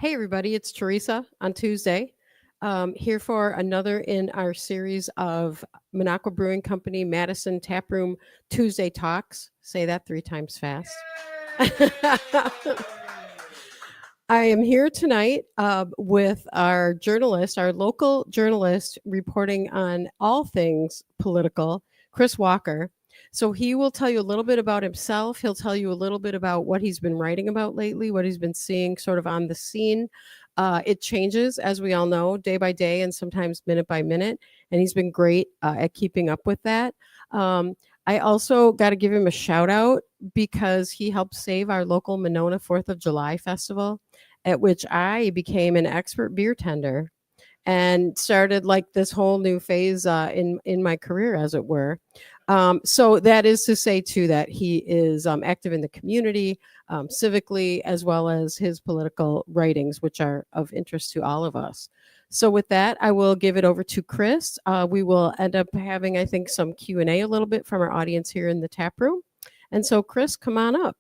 Hey, everybody, it's Teresa on Tuesday. Here for another in our series of Monaco Brewing Company, Madison Taproom Tuesday Talks. Say that 3 times fast. I am here tonight with our journalist, our local journalist reporting on all things political, Chris Walker. So he will tell you a little bit about himself. He'll tell you a little bit about what he's been writing about lately, what he's been seeing sort of on the scene. It changes, as we all know, day by day and sometimes minute by minute. And he's been great at keeping up with that. I also got to give him a shout out because he helped save our local Monona 4th of July festival, at which I became an expert beer tender and started like this whole new phase in my career, as it were. So that is to say too that he is active in the community, civically, as well as his political writings, which are of interest to all of us. So with that, I will give it over to Chris. We will end up having, I think, some Q&A a little bit from our audience here in the tap room. And so, Chris, come on up.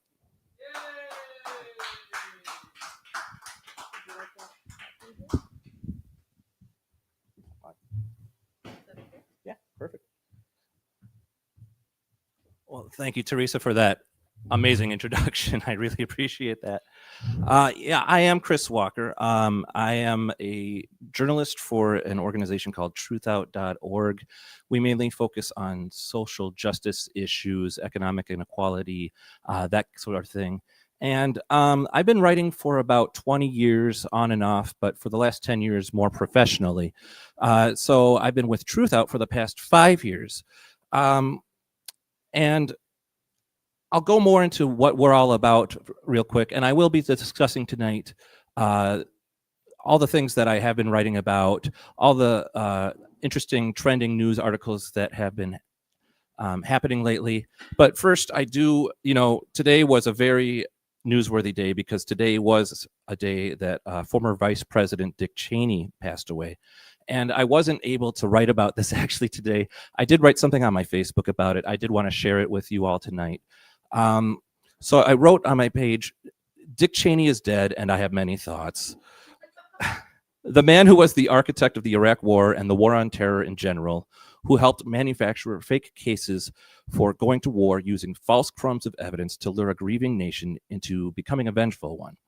Yeah, perfect. Well, thank you, Teresa, for that amazing introduction. I really appreciate that. Yeah, I am Chris Walker. I am a journalist for an organization called Truthout.org. We mainly focus on social justice issues, economic inequality, that sort of thing. And I've been writing for about 20 years on and off, but for the last 10 years more professionally. So I've been with Truthout for the past 5 years. And I'll go more into what we're all about real quick, and I will be discussing tonight all the things that I have been writing about, all the interesting trending news articles that have been happening lately. But first, today was a very newsworthy day because today was a day that former Vice President Dick Cheney passed away. And I wasn't able to write about this actually today. I did write something on my Facebook about it. I did want to share it with you all tonight. So I wrote on my page, Dick Cheney is dead and I have many thoughts. The man who was the architect of the Iraq War and the war on terror in general, who helped manufacture fake cases for going to war using false crumbs of evidence to lure a grieving nation into becoming a vengeful one,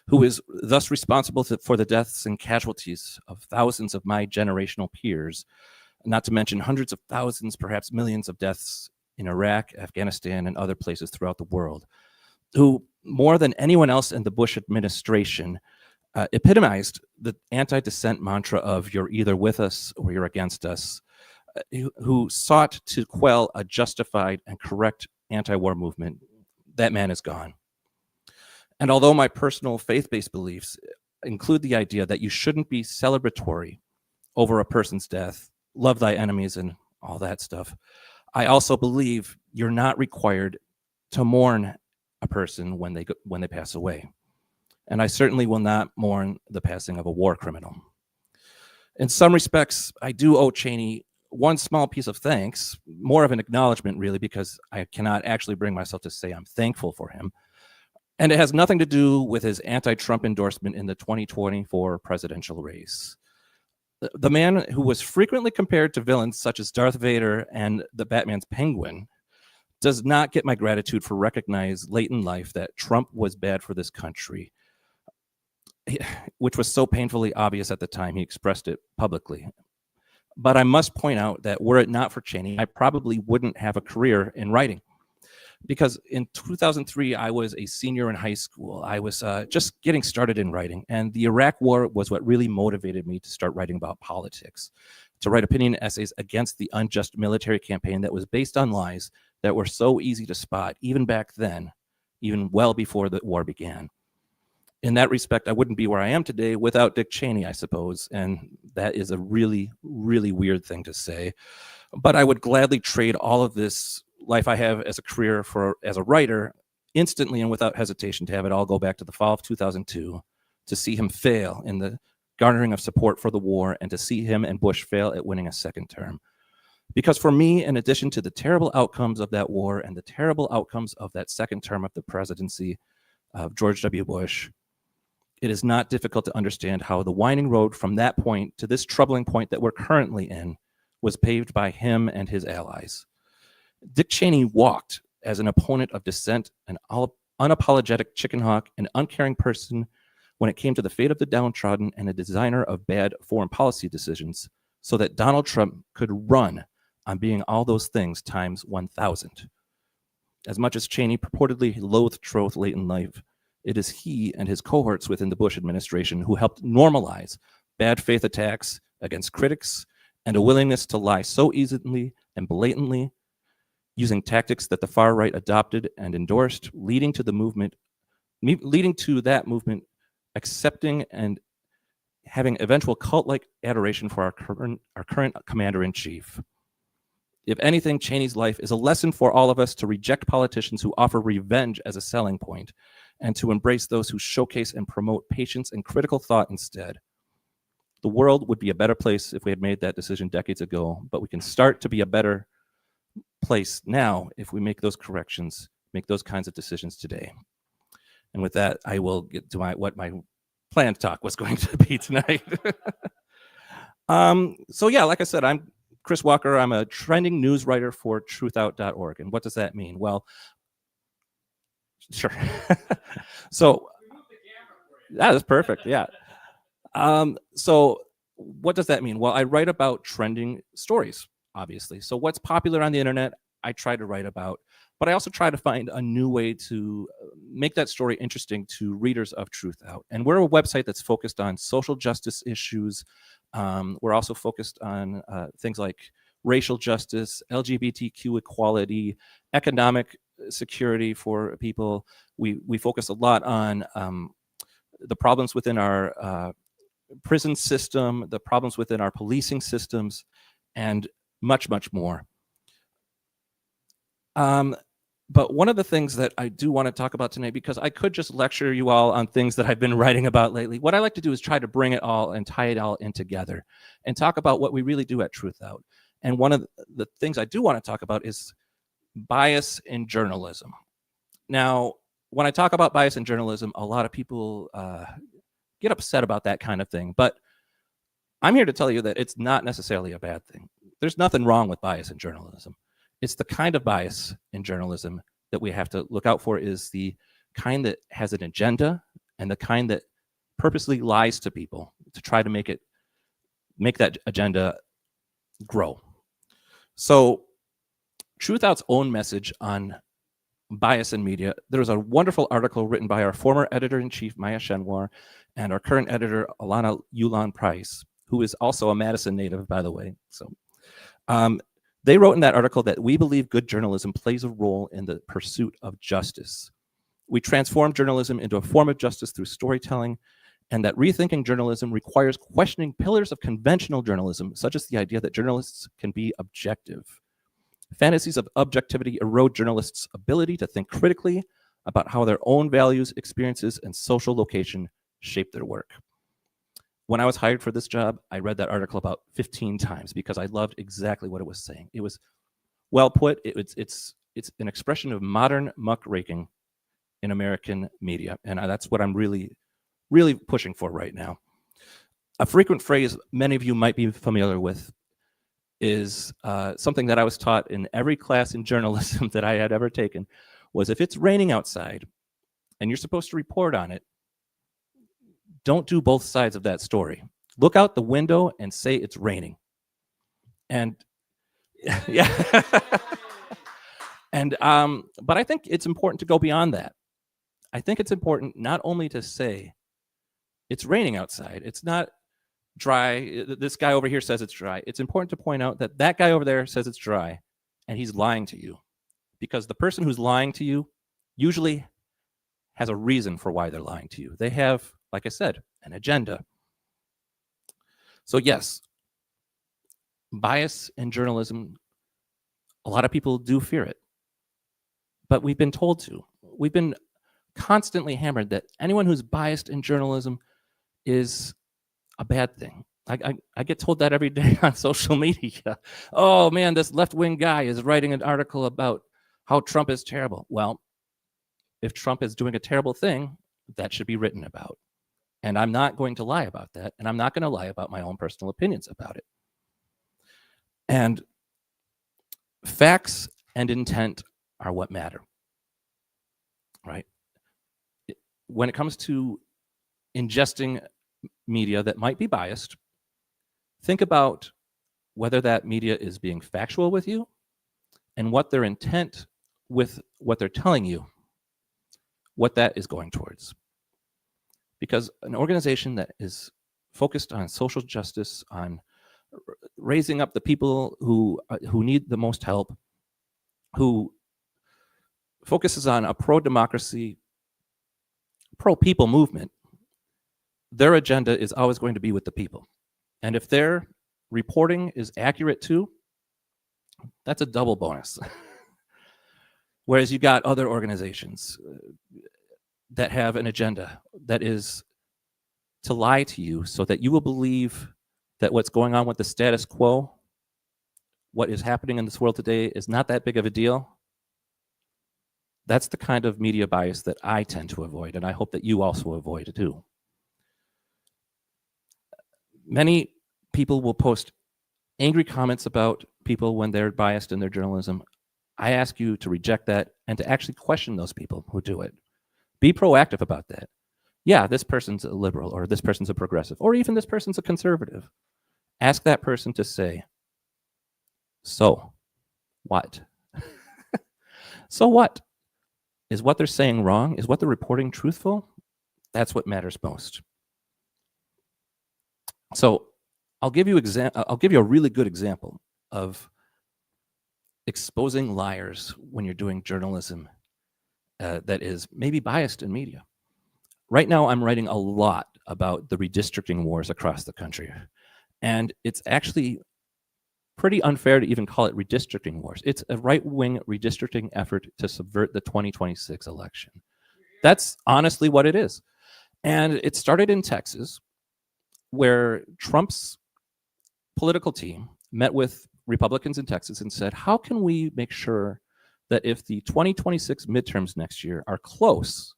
who is thus responsible for the deaths and casualties of thousands of my generational peers, not to mention hundreds of thousands, perhaps millions of deaths in Iraq, Afghanistan, and other places throughout the world, who, more than anyone else in the Bush administration, epitomized the anti-dissent mantra of you're either with us or you're against us, who sought to quell a justified and correct anti-war movement. That man is gone. And although my personal faith-based beliefs include the idea that you shouldn't be celebratory over a person's death, love thy enemies and all that stuff, I also believe you're not required to mourn a person when they pass away. And I certainly will not mourn the passing of a war criminal. In some respects, I do owe Cheney one small piece of thanks, more of an acknowledgement really, because I cannot actually bring myself to say I'm thankful for him. And it has nothing to do with his anti-Trump endorsement in the 2024 presidential race. The man who was frequently compared to villains such as Darth Vader and the Batman's Penguin does not get my gratitude for recognizing late in life that Trump was bad for this country, which was so painfully obvious at the time he expressed it publicly. But I must point out that were it not for Cheney, I probably wouldn't have a career in writing. Because in 2003, I was a senior in high school. I was just getting started in writing. And the Iraq War was what really motivated me to start writing about politics, to write opinion essays against the unjust military campaign that was based on lies that were so easy to spot, even back then, even well before the war began. In that respect, I wouldn't be where I am today without Dick Cheney, I suppose. And that is a really, really weird thing to say. But I would gladly trade all of this life I have as a career as a writer instantly and without hesitation to have it all go back to the fall of 2002, to see him fail in the garnering of support for the war and to see him and Bush fail at winning a second term. Because for me, in addition to the terrible outcomes of that war and the terrible outcomes of that second term of the presidency of George W. Bush, It is not difficult to understand how the winding road from that point to this troubling point that we're currently in was paved by him and his allies. Dick Cheney walked as an opponent of dissent, an unapologetic chicken hawk, an uncaring person when it came to the fate of the downtrodden, and a designer of bad foreign policy decisions, so that Donald Trump could run on being all those things times 1,000. As much as Cheney purportedly loathed truth late in life, it is he and his cohorts within the Bush administration who helped normalize bad faith attacks against critics and a willingness to lie so easily and blatantly, using tactics that the far right adopted and endorsed, leading to that movement accepting and having eventual cult-like adoration for our current commander-in-chief. If anything, Cheney's life is a lesson for all of us to reject politicians who offer revenge as a selling point, and to embrace those who showcase and promote patience and critical thought instead. The world would be a better place if we had made that decision decades ago, but we can start to be a better place now if we make those corrections, make those kinds of decisions today. And with that, I will get to what my planned talk was going to be tonight. So yeah, like I said, I'm Chris Walker. I'm a trending news writer for Truthout.org. And what does that mean? Well, sure. So that is perfect. Yeah. So what does that mean? Well, I write about trending stories, obviously. So what's popular on the internet, I try to write about, but I also try to find a new way to make that story interesting to readers of Truthout. And we're a website that's focused on social justice issues. We're also focused on things like racial justice, LGBTQ equality, economic security for people. We focus a lot on the problems within our prison system, the problems within our policing systems, and much, much more. But one of the things that I do want to talk about tonight, because I could just lecture you all on things that I've been writing about lately, what I like to do is try to bring it all and tie it all in together and talk about what we really do at Truthout. And one of the things I do want to talk about is bias in journalism. Now, when I talk about bias in journalism, a lot of people get upset about that kind of thing, but I'm here to tell you that it's not necessarily a bad thing. There's nothing wrong with bias in journalism. It's the kind of bias in journalism that we have to look out for, is the kind that has an agenda and the kind that purposely lies to people to try to make that agenda grow. So Truthout's own message on bias in media, there was a wonderful article written by our former editor-in-chief, Maya Shenwar, and our current editor, Alana Yulan Price, who is also a Madison native, by the way. So they wrote in that article that we believe good journalism plays a role in the pursuit of justice. We transform journalism into a form of justice through storytelling, and that rethinking journalism requires questioning pillars of conventional journalism, such as the idea that journalists can be objective. Fantasies of objectivity erode journalists' ability to think critically about how their own values, experiences, and social location shape their work. When I was hired for this job, I read that article about 15 times because I loved exactly what it was saying. It was well put. It's an expression of modern muckraking in American media, and that's what I'm really pushing for right now. A frequent phrase many of you might be familiar with is something that I was taught in every class in journalism that I had ever taken, was if it's raining outside and you're supposed to report on it, don't do both sides of that story. Look out the window and say it's raining. And yeah. And but I think it's important to go beyond that. I think it's important not only to say it's raining outside, it's not dry, this guy over here says it's dry. It's important to point out that that guy over there says it's dry and he's lying to you, because the person who's lying to you usually has a reason for why they're lying to you. They have, like I said, an agenda. So yes, bias in journalism, a lot of people do fear it, but we've been told to. We've been constantly hammered that anyone who's biased in journalism is a bad thing. I get told that every day on social media. Oh man, this left-wing guy is writing an article about how Trump is terrible. Well, if Trump is doing a terrible thing, that should be written about. And I'm not going to lie about that. And I'm not going to lie about my own personal opinions about it. And facts and intent are what matter, right? When it comes to ingesting media that might be biased, think about whether that media is being factual with you and what their intent with what they're telling you, what that is going towards. Because an organization that is focused on social justice, on raising up the people who need the most help, who focuses on a pro-democracy, pro-people movement, their agenda is always going to be with the people. And if their reporting is accurate too, that's a double bonus. Whereas you got other organizations that have an agenda that is to lie to you so that you will believe that what's going on with the status quo, what is happening in this world today, is not that big of a deal. That's the kind of media bias that I tend to avoid, and I hope that you also avoid too. Many people will post angry comments about people when they're biased in their journalism. I ask you to reject that and to actually question those people who do it. Be proactive about that. Yeah, this person's a liberal, or this person's a progressive, or even this person's a conservative. Ask that person to say, so what? So what? Is what they're saying wrong? Is what they're reporting truthful? That's what matters most. So I'll give you a really good example of exposing liars when you're doing journalism that is maybe biased in media. Right now, I'm writing a lot about the redistricting wars across the country. And it's actually pretty unfair to even call it redistricting wars. It's a right-wing redistricting effort to subvert the 2026 election. That's honestly what it is. And it started in Texas, where Trump's political team met with Republicans in Texas and said, how can we make sure that if the 2026 midterms next year are close,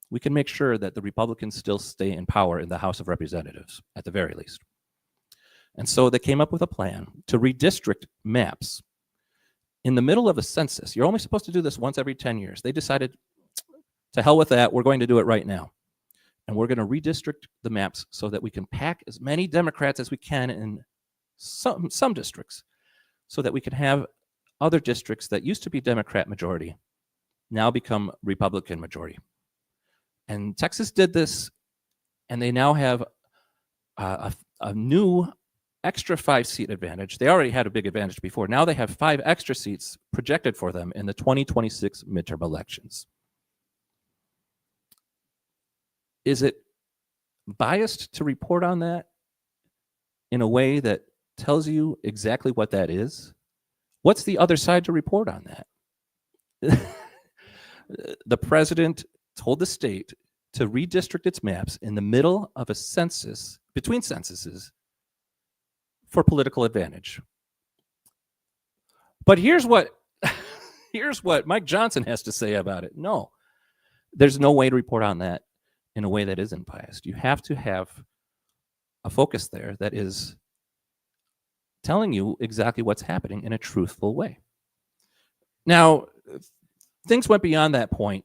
we can make sure that the Republicans still stay in power in the House of Representatives, at the very least. And so they came up with a plan to redistrict maps in the middle of a census. You're only supposed to do this once every 10 years. They decided, to hell with that, we're going to do it right now. And we're going to redistrict the maps so that we can pack as many Democrats as we can in some districts, so that we can have other districts that used to be Democrat majority now become Republican majority. And Texas did this, and they now have a new extra 5-seat advantage. They already had a big advantage before. Now they have 5 extra seats projected for them in the 2026 midterm elections. Is it biased to report on that in a way that tells you exactly what that is? What's the other side to report on that? The president told the state to redistrict its maps in the middle of a census, between censuses, for political advantage. But here's what Mike Johnson has to say about it. No, there's no way to report on that in a way that isn't biased. You have to have a focus there that is telling you exactly what's happening in a truthful way. Now, things went beyond that point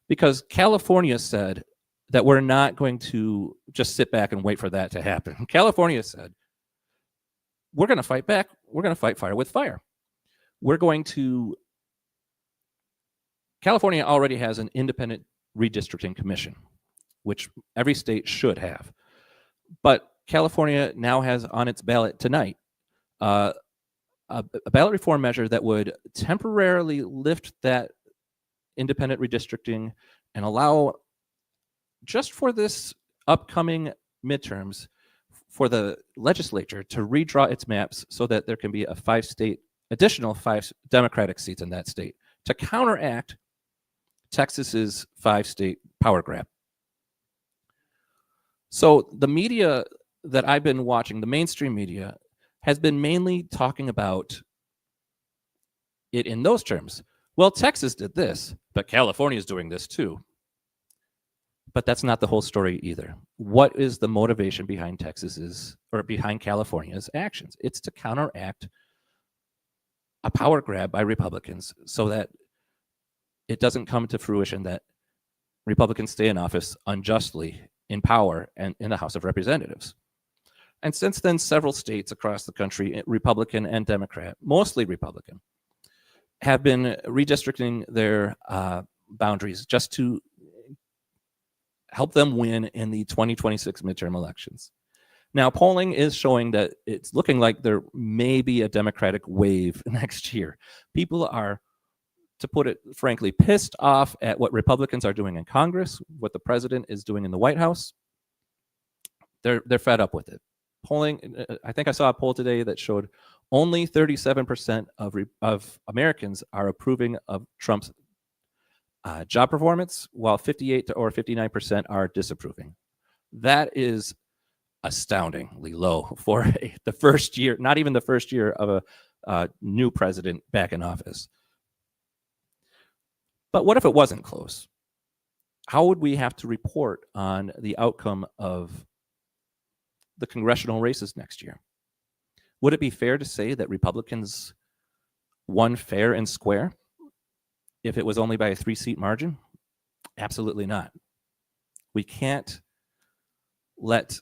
because California said that we're not going to just sit back and wait for that to happen. California said, we're going to fight back. We're going to fight fire with fire. California already has an independent redistricting commission, which every state should have. But California now has on its ballot tonight a ballot reform measure that would temporarily lift that independent redistricting and allow, just for this upcoming midterms, for the legislature to redraw its maps so that there can be a additional 5 Democratic seats in that state to counteract Texas's 5-state power grab. So the media that I've been watching, the mainstream media, has been mainly talking about it in those terms. Well, Texas did this, but California is doing this too. But that's not the whole story either. What is the motivation behind behind California's actions? It's to counteract a power grab by Republicans so that it doesn't come to fruition that Republicans stay in office unjustly in power and in the House of Representatives. And since then, several states across the country, Republican and Democrat, mostly Republican, have been redistricting their boundaries just to help them win in the 2026 midterm elections. Now, polling is showing that it's looking like there may be a Democratic wave next year. People are, to put it frankly, pissed off at what Republicans are doing in Congress, what the president is doing in the White House. They're fed up with it. Polling, I think I saw a poll today that showed only 37% of Americans are approving of Trump's job performance, while 58 or 59% are disapproving. That is astoundingly low for the first year, not even the first year of a new president back in office. But what if it wasn't close? How would we have to report on the outcome of the congressional races next year? Would it be fair to say that Republicans won fair and square if it was only by a 3-seat margin? Absolutely not. We can't let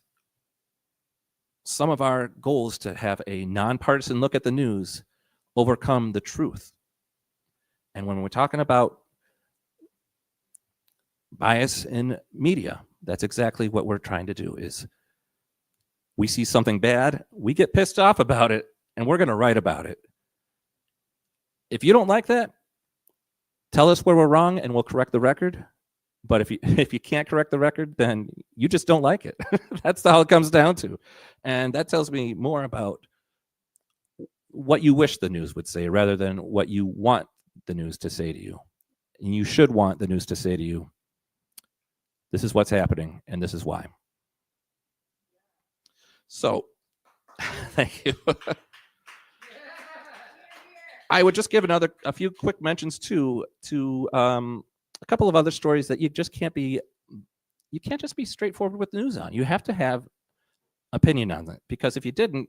some of our goals to have a nonpartisan look at the news overcome the truth. And when we're talking about bias in media, that's exactly what we're trying to do. Is we see something bad, we get pissed off about it, and we're going to write about it. If you don't like that, tell us where we're wrong and we'll correct the record. But if you can't correct the record, then you just don't like it. That's how it comes down to. And that tells me more about what you wish the news would say rather than what you want the news to say to you. And you should want the news to say to you, this is what's happening and this is why. So, thank you. I would just give a few quick mentions to a couple of other stories that you can't just be straightforward with news on. You have to have opinion on it, because if you didn't,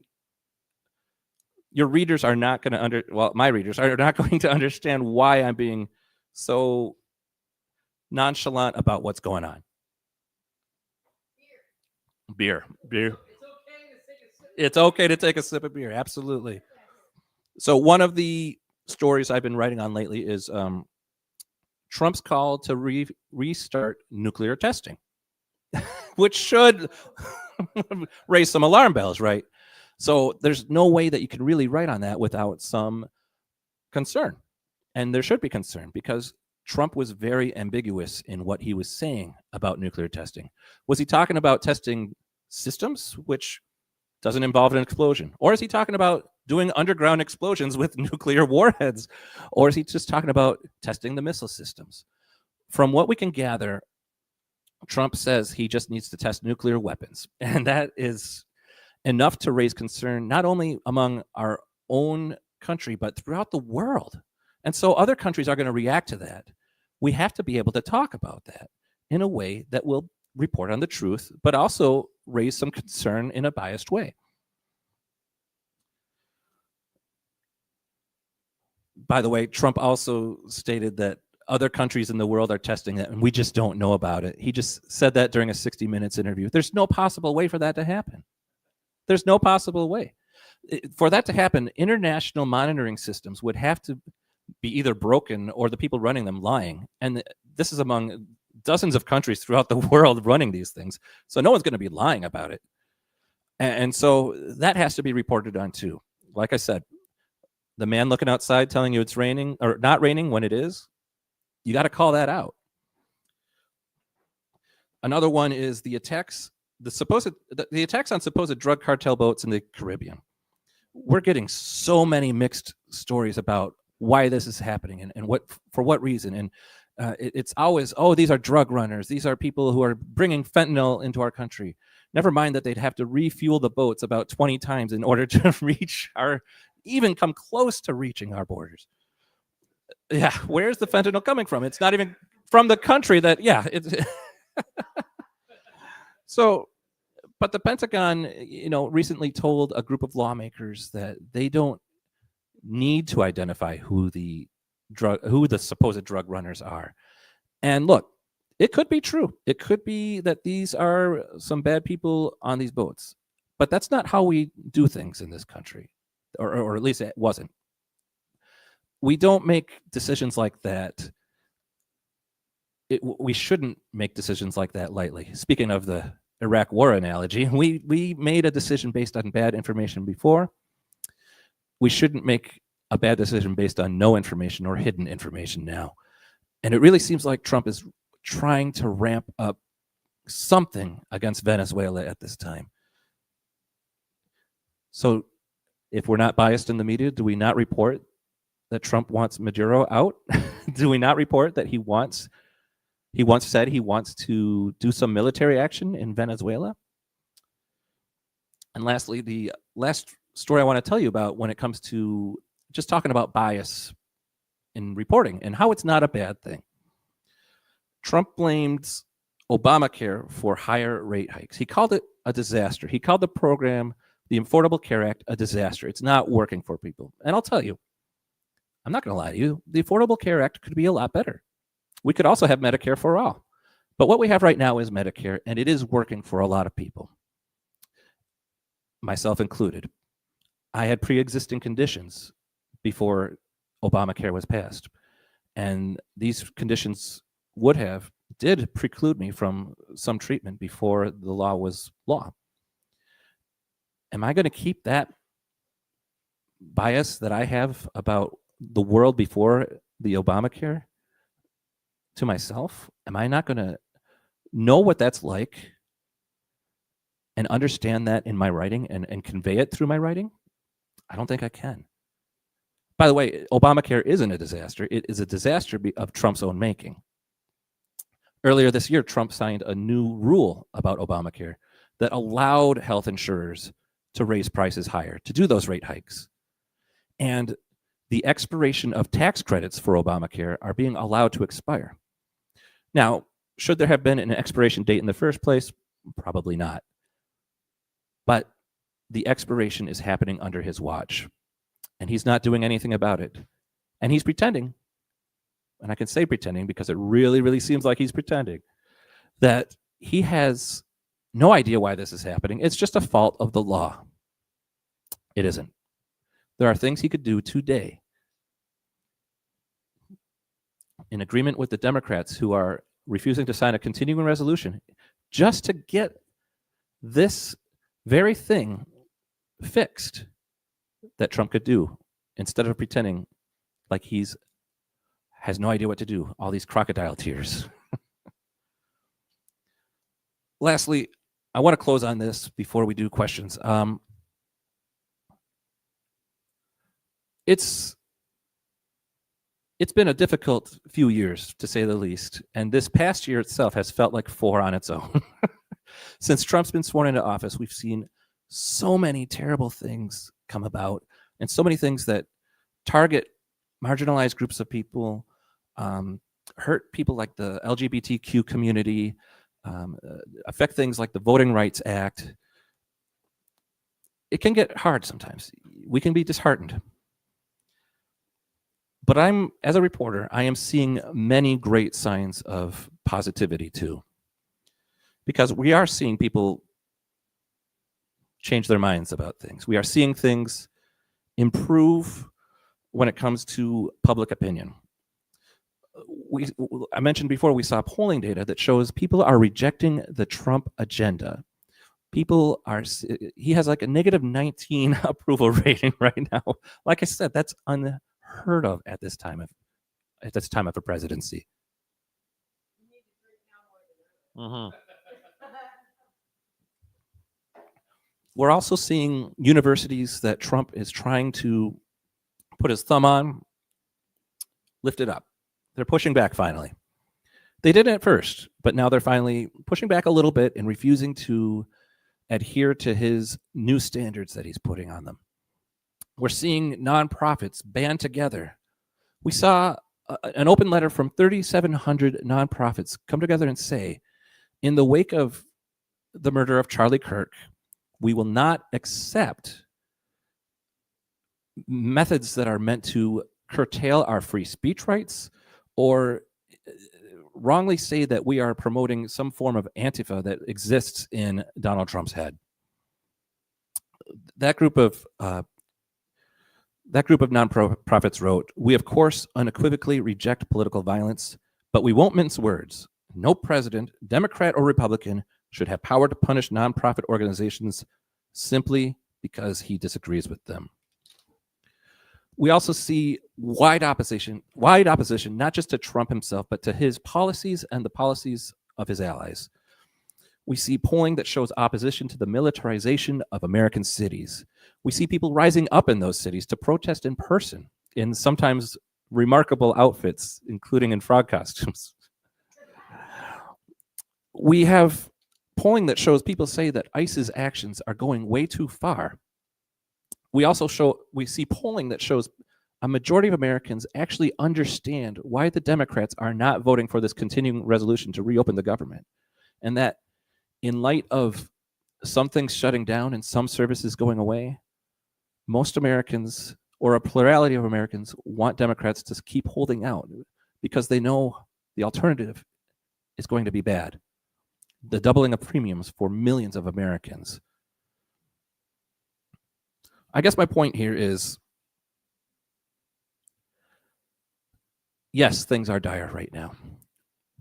your readers are not going to my readers are not going to understand why I'm being so nonchalant about what's going on. Beer. It's okay to take a sip of beer. Absolutely. So one of the stories I've been writing on lately is Trump's call to restart nuclear testing, which should raise some alarm bells, right? So there's no way that you can really write on that without some concern. And there should be concern, because Trump was very ambiguous in what he was saying about nuclear testing. Was he talking about testing systems, which doesn't involve an explosion? Or is he talking about doing underground explosions with nuclear warheads? Or is he just talking about testing the missile systems? From what we can gather, Trump says he just needs to test nuclear weapons. And that is enough to raise concern, not only among our own country, but throughout the world. And so other countries are going to react to that. We have to be able to talk about that in a way that will report on the truth, but also raise some concern in a biased way. By the way, Trump also stated that other countries in the world are testing it, and we just don't know about it. He just said that during a 60 Minutes interview. There's no possible way for that to happen. There's no possible way. For that to happen, international monitoring systems would have to be either broken or the people running them lying. And this is among dozens of countries throughout the world running these things. So no one's going to be lying about it. And so that has to be reported on too. Like I said, the man looking outside telling you it's raining or not raining when it is, you got to call that out. Another one is the attacks on supposed drug cartel boats in the Caribbean. We're getting so many mixed stories about why this is happening and for what reason. And it's always, these are drug runners. These are people who are bringing fentanyl into our country. Never mind that they'd have to refuel the boats about 20 times in order to even come close to reaching our borders. Yeah, where's the fentanyl coming from? It's not even from the country that, So, but the Pentagon, recently told a group of lawmakers that they don't need to identify who the supposed drug runners are. And look, it could be true. It could be that these are some bad people on these boats. But that's not how we do things in this country, or at least it wasn't. We don't make decisions like that. We shouldn't make decisions like that lightly. Speaking of the Iraq War analogy, we made a decision based on bad information before. We shouldn't make a bad decision based on no information or hidden information now. And it really seems like Trump is trying to ramp up something against Venezuela at this time. So if we're not biased in the media, do we not report that Trump wants Maduro out? Do we not report that he once said he wants to do some military action in Venezuela? And lastly, the last story I want to tell you about when it comes to just talking about bias in reporting and how it's not a bad thing. Trump blamed Obamacare for higher rate hikes. He called it a disaster. He called the program, the Affordable Care Act, a disaster. It's not working for people. And I'll tell you, I'm not going to lie to you, the Affordable Care Act could be a lot better. We could also have Medicare for all. But what we have right now is Medicare, and it is working for a lot of people, myself included. I had pre-existing conditions before Obamacare was passed, and these conditions did preclude me from some treatment before the law was law. Am I going to keep that bias that I have about the world before the Obamacare to myself? Am I not going to know what that's like and understand that in my writing and convey it through my writing? I don't think I can. By the way, Obamacare isn't a disaster. It is a disaster of Trump's own making. Earlier this year, Trump signed a new rule about Obamacare that allowed health insurers to raise prices higher, to do those rate hikes. And the expiration of tax credits for Obamacare are being allowed to expire. Now, should there have been an expiration date in the first place? Probably not. But the expiration is happening under his watch, and he's not doing anything about it. And he's pretending, and I can say pretending because it really, really seems like he's pretending, that he has no idea why this is happening. It's just a fault of the law. It isn't. There are things he could do today in agreement with the Democrats who are refusing to sign a continuing resolution just to get this very thing fixed that Trump could do instead of pretending like he's has no idea what to do, all these crocodile tears. Lastly, I want to close on this before we do questions. It's been a difficult few years, to say the least, and this past year itself has felt like 4 on its own. Since Trump's been sworn into office, we've seen so many terrible things come about, and so many things that target marginalized groups of people, hurt people like the LGBTQ community, affect things like the Voting Rights Act. It can get hard sometimes. We can be disheartened. But as a reporter, I am seeing many great signs of positivity too. Because we are seeing people change their minds about things. We are seeing things improve when it comes to public opinion. I mentioned before, we saw polling data that shows people are rejecting the Trump agenda. He has like a -19 approval rating right now. Like I said, that's unheard of at this time of a presidency. Mm-hmm. We're also seeing universities that Trump is trying to put his thumb on, lift it up. They're pushing back finally. They didn't at first, but now they're finally pushing back a little bit and refusing to adhere to his new standards that he's putting on them. We're seeing nonprofits band together. We saw an open letter from 3,700 nonprofits come together and say in the wake of the murder of Charlie Kirk, we will not accept methods that are meant to curtail our free speech rights or wrongly say that we are promoting some form of Antifa that exists in Donald Trump's head. That group of nonprofits wrote, "We of course unequivocally reject political violence, but we won't mince words. No president, Democrat or Republican, should have power to punish nonprofit organizations simply because he disagrees with them." We also see wide opposition, not just to Trump himself, but to his policies and the policies of his allies. We see polling that shows opposition to the militarization of American cities. We see people rising up in those cities to protest in person in sometimes remarkable outfits, including in frog costumes. We have polling that shows people say that ICE's actions are going way too far. We see polling that shows a majority of Americans actually understand why the Democrats are not voting for this continuing resolution to reopen the government. And that in light of some things shutting down and some services going away, most Americans, or a plurality of Americans, want Democrats to keep holding out because they know the alternative is going to be bad. The doubling of premiums for millions of Americans. I guess my point here is, yes, things are dire right now,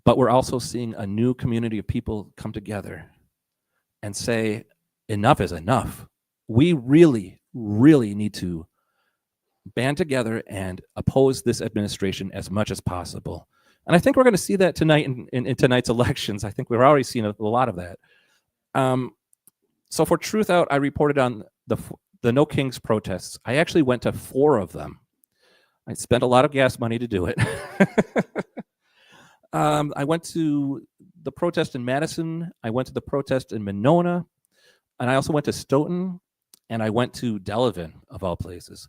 but we're also seeing a new community of people come together and say, enough is enough. We really, really need to band together and oppose this administration as much as possible. And I think we're going to see that tonight in tonight's elections. I think we're already seeing a lot of that. So for Truthout, I reported on the No Kings protests. I actually went to 4 of them. I spent a lot of gas money to do it. I went to the protest in Madison. I went to the protest in Monona. And I also went to Stoughton. And I went to Delavan, of all places.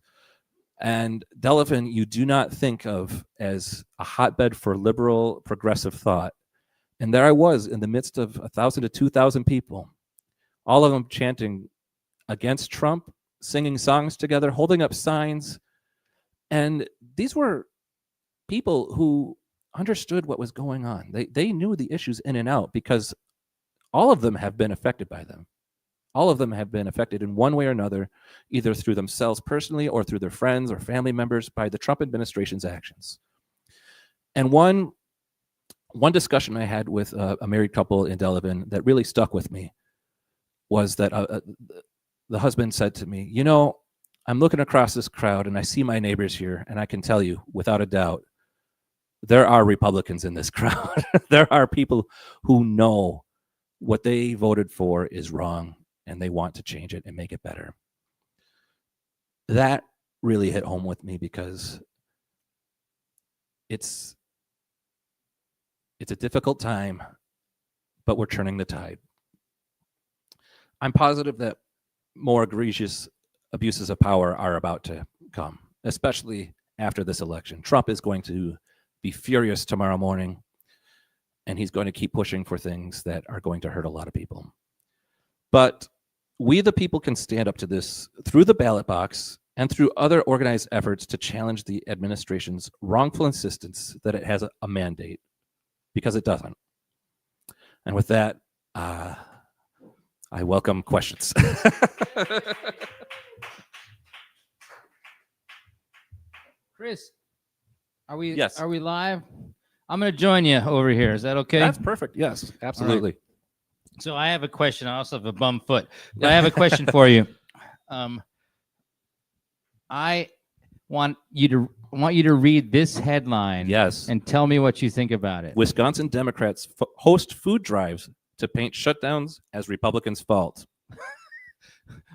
And Delavan, you do not think of as a hotbed for liberal, progressive thought. And there I was in the midst of 1,000 to 2,000 people, all of them chanting against Trump, singing songs together, holding up signs. And these were people who understood what was going on. They knew the issues in and out because all of them have been affected by them. All of them have been affected in one way or another, either through themselves personally or through their friends or family members by the Trump administration's actions. And one discussion I had with a married couple in Delavan that really stuck with me was that the husband said to me, "You know, I'm looking across this crowd and I see my neighbors here, and I can tell you without a doubt, there are Republicans in this crowd. There are people who know what they voted for is wrong and they want to change it and make it better." That really hit home with me because it's a difficult time, but we're turning the tide. I'm positive that more egregious abuses of power are about to come, especially after this election. Trump is going to be furious tomorrow morning, and he's going to keep pushing for things that are going to hurt a lot of people. But we, the people, can stand up to this through the ballot box and through other organized efforts to challenge the administration's wrongful insistence that it has a mandate, because it doesn't. And with that, I welcome questions. Chris, are we Yes. Are we live? I'm going to join you over here. Is that okay? That's perfect. Yes, absolutely. So I have a question. I also have a bum foot. But I have a question for you. I want you to read this headline. Yes. And tell me what you think about it. Wisconsin Democrats host food drives to paint shutdowns as Republicans' fault.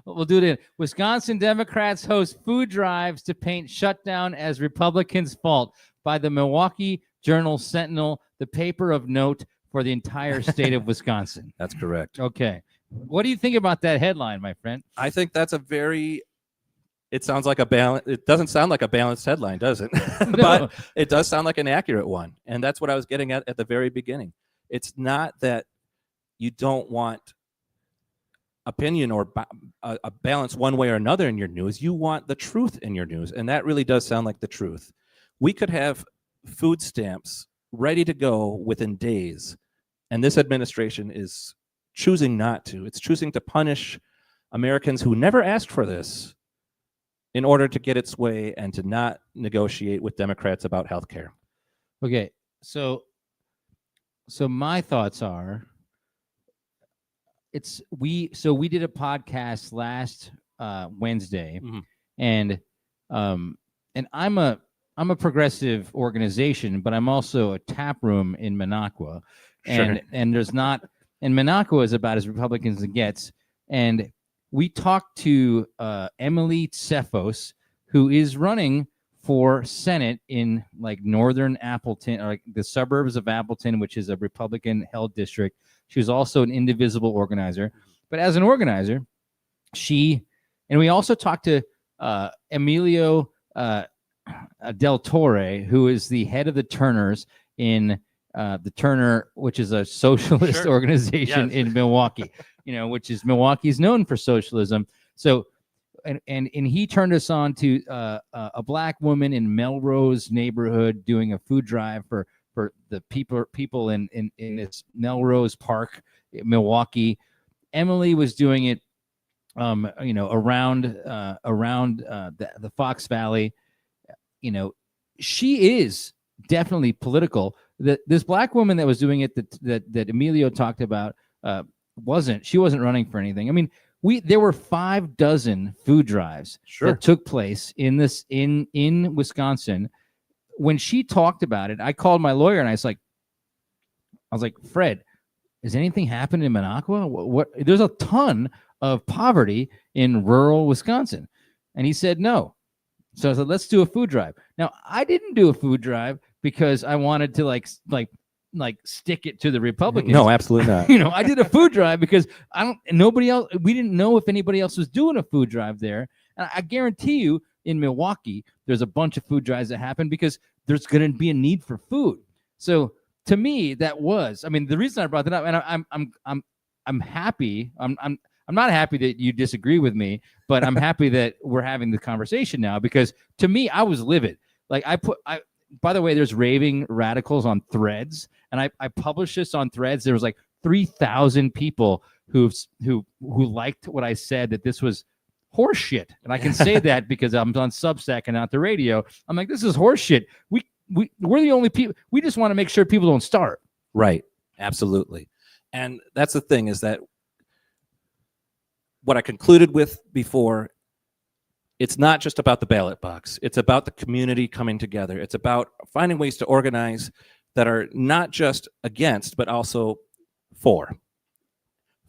We'll do it in Wisconsin Democrats host food drives to paint shutdown as Republicans' fault by the Milwaukee Journal-Sentinel, the paper of note for the entire state of Wisconsin. That's correct. Okay. What do you think about that headline, my friend? I think that's it sounds like it doesn't sound like a balanced headline, does it? No. But it does sound like an accurate one. And that's what I was getting at the very beginning. It's not that you don't want opinion or a balance one way or another in your news. You want the truth in your news, and that really does sound like the truth. We could have food stamps ready to go within days, and this administration is choosing not to. It's choosing to punish Americans who never asked for this in order to get its way and to not negotiate with Democrats about health care. Okay, so my thoughts are, we did a podcast last Wednesday, Mhm. and I'm a progressive organization, but I'm also a Taproom in Minocqua, and there's not, and Minocqua is about as Republican as it gets, and we talked to Emily Cephos, who is running for Senate in like northern Appleton, or like the suburbs of Appleton, which is a Republican-held district. She was also an indivisible organizer, but as an organizer, and we also talked to Emilio Del Torre, who is the head of the Turners in the Turner, which is a socialist organization in Milwaukee, which is Milwaukee's known for socialism. So, and he turned us on to a black woman in Melrose neighborhood doing a food drive for the people in this Melrose Park, Milwaukee. Emily was doing it, around the Fox Valley. She is definitely political. This black woman that was doing it, that Emilio talked about, she wasn't running for anything. I mean, there were 6 food drives that took place in Wisconsin. When she talked about it, I called my lawyer and I was like, Fred, has anything happened in Minocqua? What? There's a ton of poverty in rural Wisconsin. And he said, no. So I said, let's do a food drive. Now, I didn't do a food drive because I wanted to like stick it to the Republicans. No, absolutely not. I did a food drive because we didn't know if anybody else was doing a food drive there. And I guarantee you in Milwaukee, there's a bunch of food drives that happen because there's going to be a need for food. So to me, the reason I brought that up, and I'm happy. I'm not happy that you disagree with me, but I'm happy that we're having the conversation now, because to me, I was livid. Like by the way, there's raving radicals on Threads, and I published this on Threads. There was like 3,000 people who liked what I said, that this was horse shit. And I can say that because I'm on Substack and not the radio. I'm like, this is horse shit. We're the only people. We just want to make sure people don't starve. Right. Absolutely. And that's the thing, is that what I concluded with before, it's not just about the ballot box. It's about the community coming together. It's about finding ways to organize that are not just against, but also for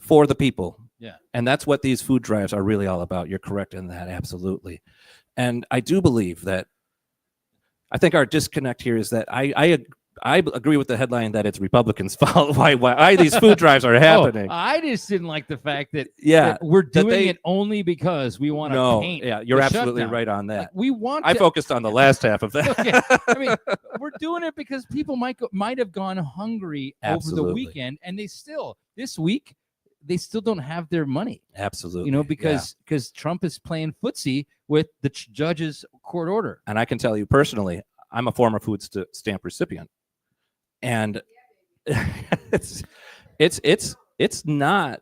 the people. Yeah. And that's what these food drives are really all about. You're correct in that. Absolutely. And I do believe that, I think our disconnect here is that I agree with the headline that it's Republicans' fault why these food drives are happening. I just didn't like the fact that, that we're doing it only because we want to paint. Yeah, you're absolutely shutdown. right on that. Like, I focused on the last half of that. Okay. I mean, we're doing it because people might have gone hungry over the weekend, and this week they still don't have their money. Absolutely. Because Trump is playing footsie with the judge's court order. And I can tell you personally, I'm a former food stamp recipient. And it's not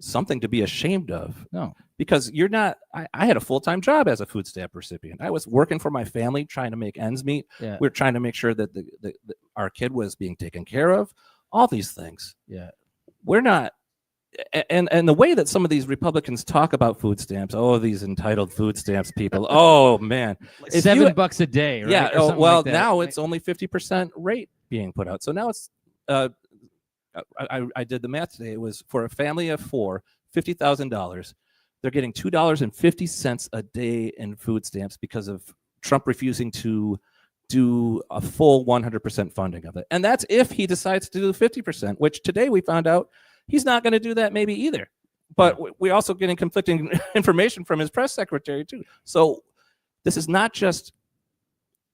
something to be ashamed of. No, because you're not. I had a full-time job as a food stamp recipient. I was working for my family, trying to make ends meet. Yeah. We were trying to make sure that our kid was being taken care of. All these things. Yeah, we're not. And the way that some of these Republicans talk about food stamps, these entitled food stamps people, oh man, $7 a day, right? Yeah. Like now it's only 50% rate being put out. So now it's, I did the math today. It was for a family of 4, $50,000. They're getting $2.50 a day in food stamps because of Trump refusing to do a full 100% funding of it. And that's if he decides to do 50%, which today we found out he's not going to do that maybe either. But we're also getting conflicting information from his press secretary too. So this is not just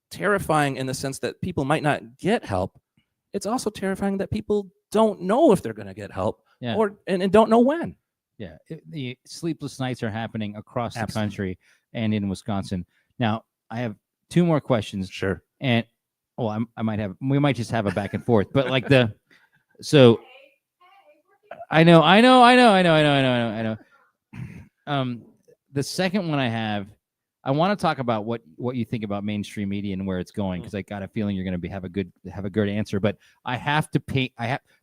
terrifying in the sense that people might not get help. It's also terrifying that people don't know if they're going to get help Yeah. and don't know when. Yeah, the sleepless nights are happening across the Absolutely. country and in Wisconsin. Now, I have two more questions, Sure. and we might just have a back and forth, but like so I know. The second one I want to talk about what you think about mainstream media and where it's going, because I got a feeling you're going to have a good answer. But I have to paint.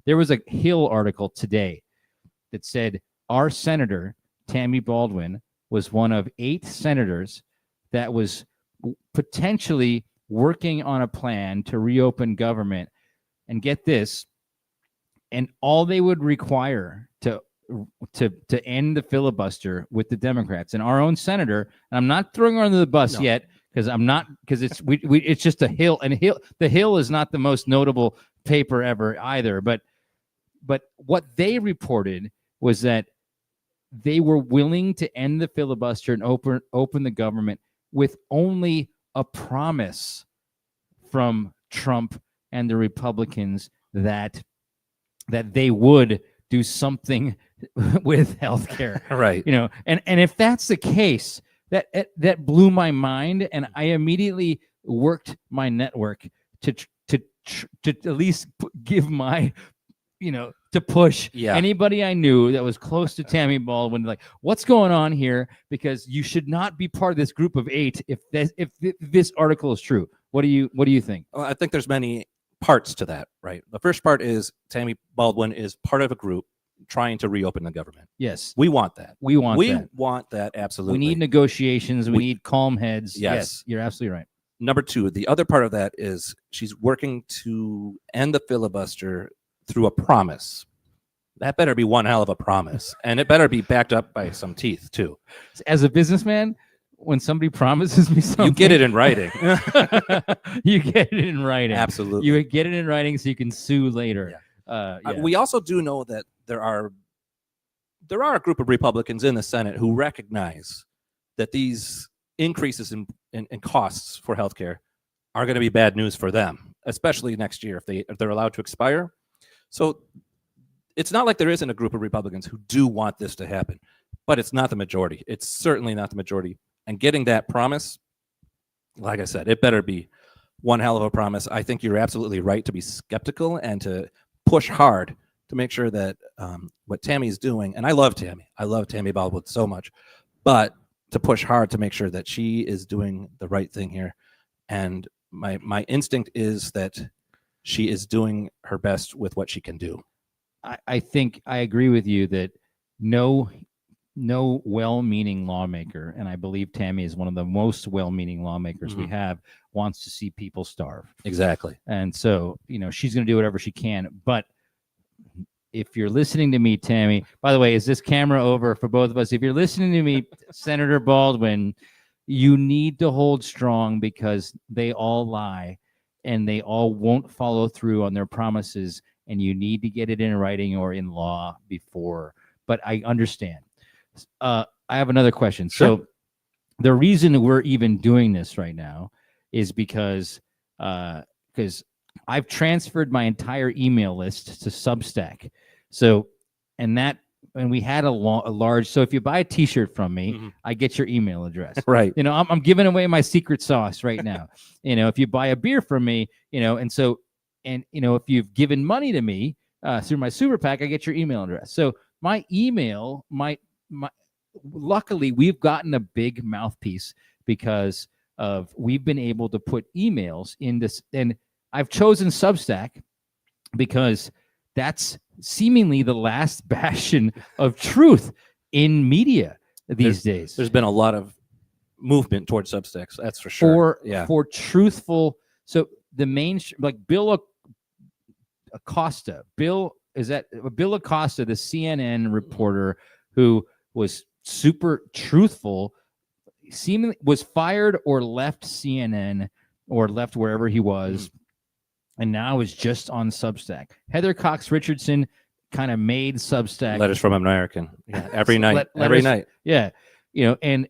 There was a Hill article today that said our senator Tammy Baldwin was one of 8 senators that was potentially working on a plan to reopen government. And get this, and all they would require to end the filibuster with the Democrats and our own senator, and I'm not throwing her under the bus yet, because it's just a Hill, and the Hill is not the most notable paper ever either, but what they reported was that they were willing to end the filibuster and open the government with only a promise from Trump and the Republicans that they would do something with healthcare. Right. And if that's the case, that blew my mind, and I immediately worked my network to at least give my, to push anybody I knew that was close to Tammy Baldwin, like, what's going on here? Because you should not be part of this group of 8 if this article is true. What do you think? Well, I think there's many parts to that, right? The first part is Tammy Baldwin is part of a group trying to reopen the government. Yes. We want that. We want that, absolutely. We need negotiations. We need calm heads. Yes. You're absolutely right. Number 2, the other part of that is she's working to end the filibuster through a promise. That better be one hell of a promise. And it better be backed up by some teeth, too. As a businessman, when somebody promises me something, you get it in writing. You get it in writing. Absolutely. You get it in writing so you can sue later. Yeah. We also do know that there are a group of Republicans in the Senate who recognize that these increases in costs for healthcare are going to be bad news for them, especially next year if they're allowed to expire. So it's not like there isn't a group of Republicans who do want this to happen, but it's not the majority. It's certainly not the majority. And getting that promise, like I said, it better be one hell of a promise. I think you're absolutely right to be skeptical and to push hard to make sure that what Tammy is doing, and I love Tammy Baldwin so much, but to push hard to make sure that she is doing the right thing here. And my instinct is that she is doing her best with what she can do. I think I agree with you that no well-meaning lawmaker, and I believe Tammy is one of the most well-meaning lawmakers we have, wants to see people starve. Exactly. And so, she's going to do whatever she can. But if you're listening to me, Tammy, by the way, is this camera over for both of us? If you're listening to me, Senator Baldwin, you need to hold strong, because they all lie and they all won't follow through on their promises. And you need to get it in writing or in law before. But I understand. I have another question. Sure. So the reason we're even doing this right now is because I've transferred my entire email list to Substack. So, and we had a large, so if you buy a t-shirt from me, I get your email address. Right. I'm giving away my secret sauce right now. If you buy a beer from me, if you've given money to me through my super PAC, I get your email address. So my email, luckily we've gotten a big mouthpiece because we've been able to put emails in this, and I've chosen Substack because that's seemingly the last bastion of truth in media these days. There's been a lot of movement towards Substacks, that's for sure. For truthful. So the main, like Bill Acosta, the CNN reporter who was super truthful, seemingly was fired or left CNN or left wherever he was, and now is just on Substack. Heather Cox Richardson kind of made Substack. Letters from American. Yeah, every night. Every night. Yeah. And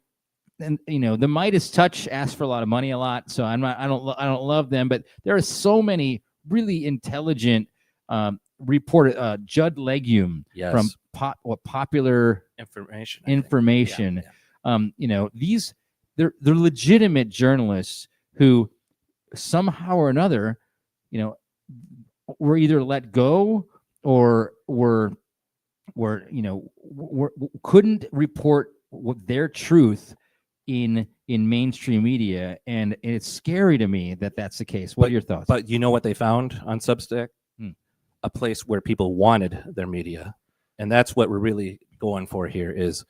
the Midas Touch asks for a lot of money a lot, so I don't love them, but there are so many really intelligent reported Judd Legume Yes. from Popular information. I think. Information. Yeah. You know, they're legitimate journalists who somehow or another, you know, were either let go or were couldn't report their truth in mainstream media, and it's scary to me that that's the case. What are your thoughts? But you know what they found on Substack? A place where people wanted their media, and that's what we're really going for here. Is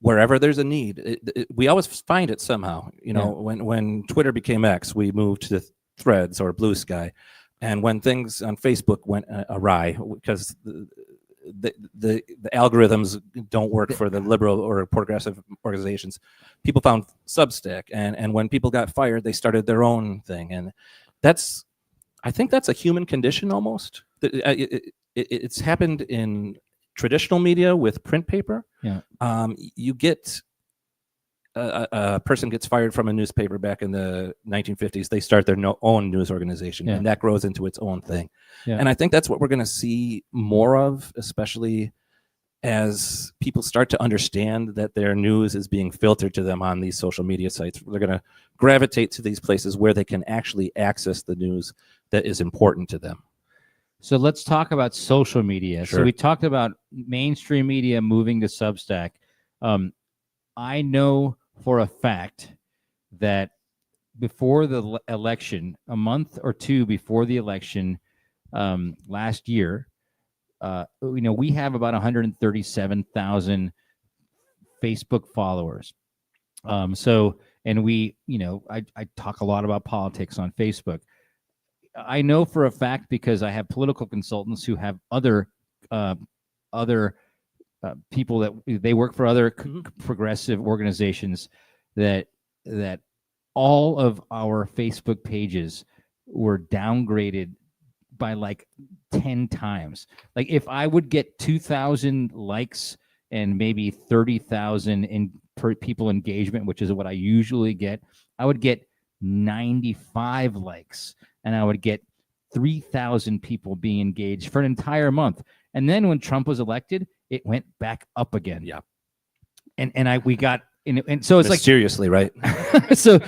wherever there's a need, we always find it somehow. You know, when Twitter became X, we moved to Threads or Blue Sky, and when things on Facebook went awry because the algorithms don't work for the liberal or progressive organizations, people found Substack, and when people got fired, they started their own thing, and I think that's a human condition almost. It's happened in traditional media with print paper. Yeah. You get a person gets fired from a newspaper back in the 1950s. They start their own news organization, and that grows into its own thing. Yeah. And I think that's what we're going to see more of, especially as people start to understand that their news is being filtered to them on these social media sites. They're going to gravitate to these places where they can actually access the news that is important to them. So let's talk about social media. Sure. So we talked about mainstream media moving to Substack. I know for a fact that before the election, a month or two before the election last year, we have about 137,000 Facebook followers. And we, I talk a lot about politics on Facebook. I know for a fact because I have political consultants who have other people that they work for other progressive organizations that all of our Facebook pages were downgraded by like 10 times. Like if I would get 2,000 likes and maybe 30,000 people engagement, which is what I usually get, I would get 95 likes and I would get 3,000 people being engaged for an entire month. And then when Trump was elected, it went back up again. Yeah. And so it's mysteriously, right? so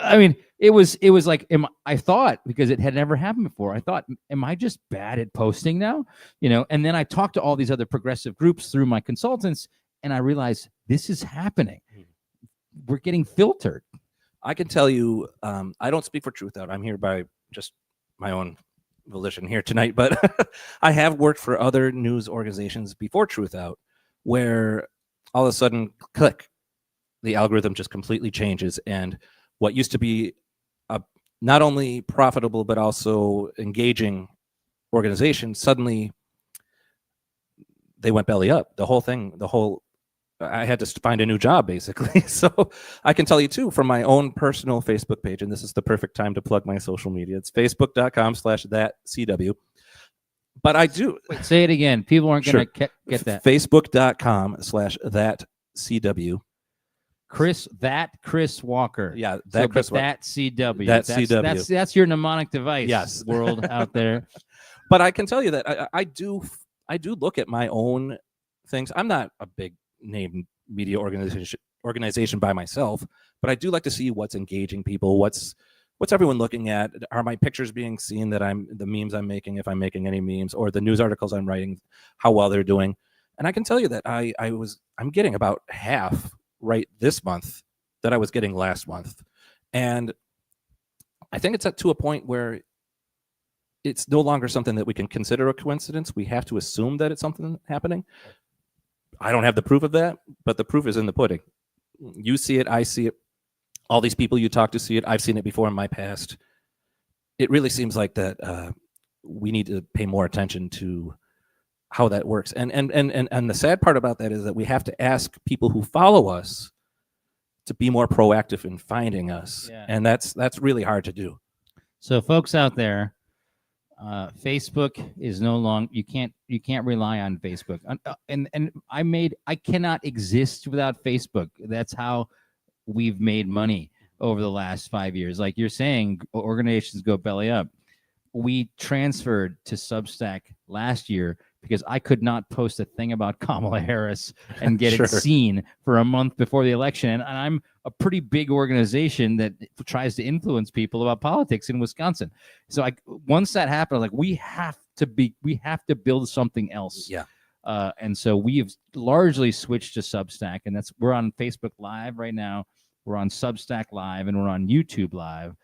I mean, it was like I thought, because it had never happened before, I thought, am I just bad at posting now? And then I talked to all these other progressive groups through my consultants, and I realized this is happening. We're getting filtered. I can tell you, I don't speak for Truthout. I'm here by just my own volition here tonight, but I have worked for other news organizations before Truthout, where all of a sudden, click, the algorithm just completely changes, and what used to be a not only profitable but also engaging organization, suddenly they went belly up. I had to find a new job, basically. So I can tell you, too, from my own personal Facebook page, and this is the perfect time to plug my social media. It's facebook.com/thatcw. But I do. Wait, say it again. People aren't going to get that. Facebook.com/thatcw. Chris Walker. Yeah, Chris Walker. That CW. CW. That's your mnemonic device. Yes. World out there. But I can tell you that I do look at my own things. I'm not a big name media organization by myself, but I do like to see what's engaging people. What's everyone looking at? Are my pictures being seen? The memes I'm making, if I'm making any memes, or the news articles I'm writing, how well they're doing? And I can tell you that I'm getting about half right this month that I was getting last month, and I think it's to a point where it's no longer something that we can consider a coincidence. We have to assume that it's something happening. I don't have the proof of that, but the proof is in the pudding. You see it, I see it. All these people you talk to see it. I've seen it before in my past. It really seems like that we need to pay more attention to how that works. And the sad part about that is that we have to ask people who follow us to be more proactive in finding us. Yeah. And that's really hard to do. So folks out there, Facebook is no longer, you can't rely on Facebook. And I cannot exist without Facebook. That's how we've made money over the last 5 years. Like you're saying, organizations go belly up. we transferred to Substack last year because I could not post a thing about Kamala Harris and get Sure. it seen for a month before the election. And I'm a pretty big organization that tries to influence people about politics in Wisconsin. So once that happened, I was like, we have to build something else. Yeah. And so we have largely switched to Substack, and we're on Facebook Live right now. We're on Substack Live, and we're on YouTube Live.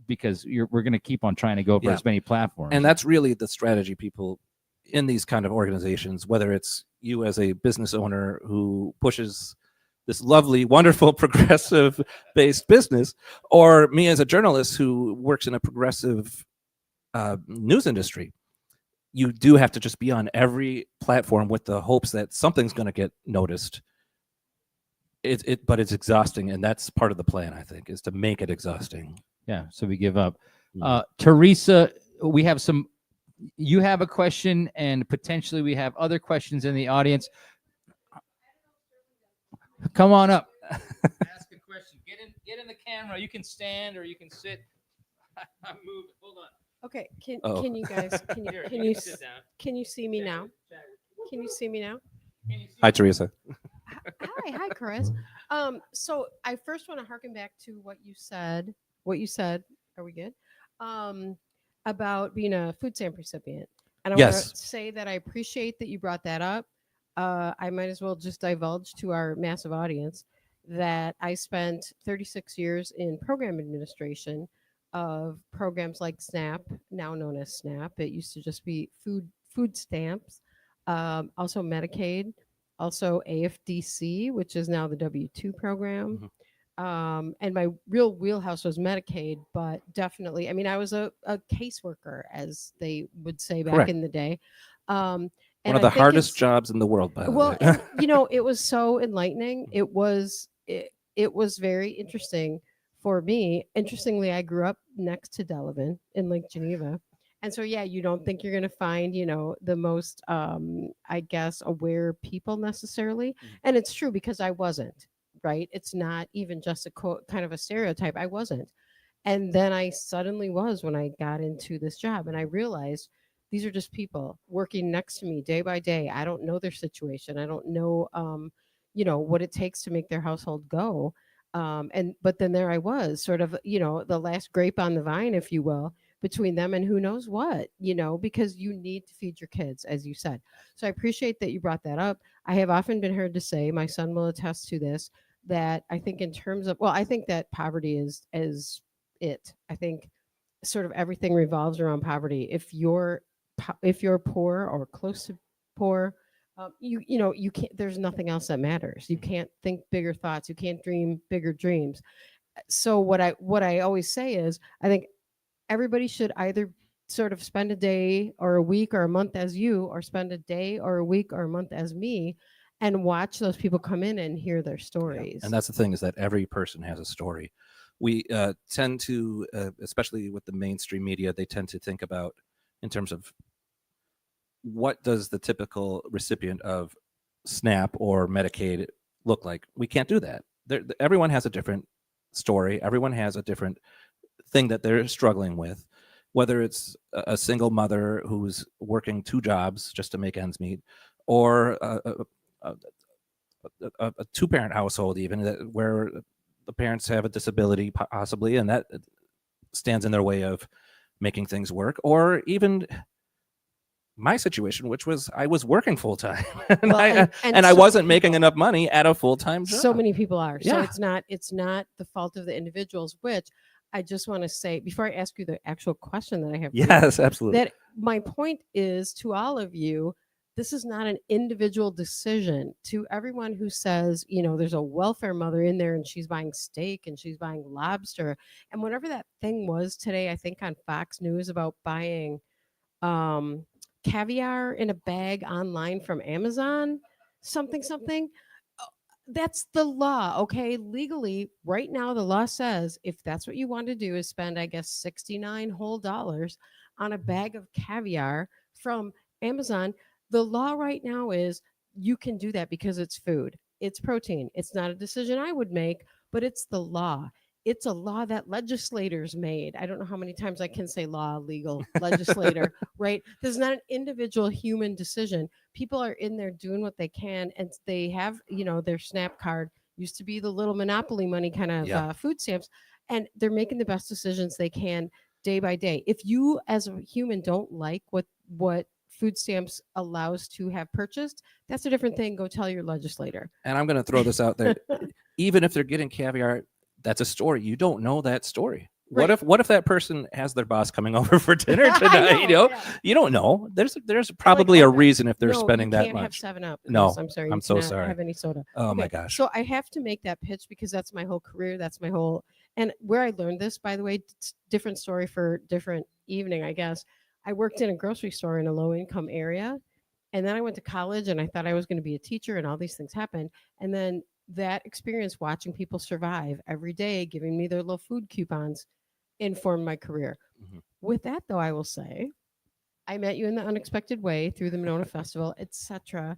Because we're going to keep on trying to go for as many platforms. And that's really the strategy people in these kind of organizations, whether it's you as a business owner who pushes this lovely, wonderful, progressive-based business, or me as a journalist who works in a progressive news industry. You do have to just be on every platform with the hopes that something's going to get noticed. But it's exhausting, and that's part of the plan, I think, is to make it exhausting. Yeah, so we give up. Teresa, you have a question, and potentially we have other questions in the audience. Come on up. Ask a question. Get in the camera. You can stand or you can sit. I'm moving. Hold on. Okay, can you guys Sit down. can you see me now? Can you see me now? Hi, Teresa. Hi, Chris. So I first want to harken back to what you said. Are we good? About being a food stamp recipient. And I want to say that I appreciate that you brought that up. I might as well just divulge to our massive audience that I spent 36 years in program administration of programs like SNAP, now known as SNAP. It used to just be food stamps, also Medicaid, also AFDC, which is now the W-2 program. Mm-hmm. And my real wheelhouse was Medicaid, but definitely, I mean, I was a caseworker, as they would say back in the day. One of the hardest jobs in the world, by the way. And, it was so enlightening. It was very interesting for me. Interestingly, I grew up next to Delavan in Lake Geneva. And so, you don't think you're going to find, the most, I guess, aware people necessarily. And it's true, because I wasn't. Right. It's not even just a kind of a stereotype. I wasn't. And then I suddenly was when I got into this job, and I realized these are just people working next to me day by day. I don't know their situation. I don't know, what it takes to make their household go. But then there I was, sort of, the last grape on the vine, if you will, between them and who knows what, because you need to feed your kids, as you said. So I appreciate that you brought that up. I have often been heard to say, my son will attest to this, that I think in terms of, I think that poverty is it. I think sort of everything revolves around poverty. If you're poor or close to poor, you can't, there's nothing else that matters. You can't think bigger thoughts. You can't dream bigger dreams. So what I always say is, I think everybody should either sort of spend a day or a week or a month as you, or spend a day or a week or a month as me, and watch those people come in and hear their stories. Yeah. And that's the thing, is that every person has a story. We tend to, especially with the mainstream media, they tend to think about in terms of what does the typical recipient of SNAP or Medicaid look like. We can't do that. Everyone has a different story. Everyone has a different thing that they're struggling with, whether it's a single mother who's working 2 jobs just to make ends meet, or a 2-parent household, even where the parents have a disability possibly, and that stands in their way of making things work. Or even my situation, which was I was working full time, and I wasn't making enough money at a full-time job. So many people are. So it's not the fault of the individuals, which I just want to say before I ask you the actual question that I have. Yes, absolutely. That my point is to all of you, this is not an individual decision. To everyone who says, there's a welfare mother in there and she's buying steak and she's buying lobster and whatever that thing was today, I think on Fox News about buying caviar in a bag online from Amazon, something. That's the law. Okay. Legally, right now, the law says if that's what you want to do is spend, I guess, 69 whole dollars on a bag of caviar from Amazon. The law right now is you can do that because it's food. It's protein. It's not a decision I would make, but it's the law. it's a law that legislators made. I don't know how many times I can say law, legal, legislator, right? This is not an individual human decision. People are in there doing what they can, and they have, their SNAP card used to be the little monopoly money kind of Yeah. food stamps, and they're making the best decisions they can day by day. If you as a human don't like what food stamps allows to have purchased, that's a different thing. Go tell your legislator. And I'm going to throw this out there. Even if they're getting caviar, that's a story. You don't know that story. Right. What if that person has their boss coming over for dinner tonight? Yeah. You don't know. There's probably a reason if they're No, spending you that can't have much. 7-Up. No, Chris, I'm sorry. I'm you so cannot sorry. Have any soda. Oh my Okay, gosh. So I have to make that pitch because that's my whole career. That's my whole, and where I learned this, by the way, it's different story for different evening, I guess. I worked in a grocery store in a low income area, and then I went to college, and I thought I was going to be a teacher, and all these things happened, and then that experience watching people survive every day, giving me their little food coupons, informed my career. Mhm. With that, though, I will say, I met you in the unexpected way through the Monona Festival, etc.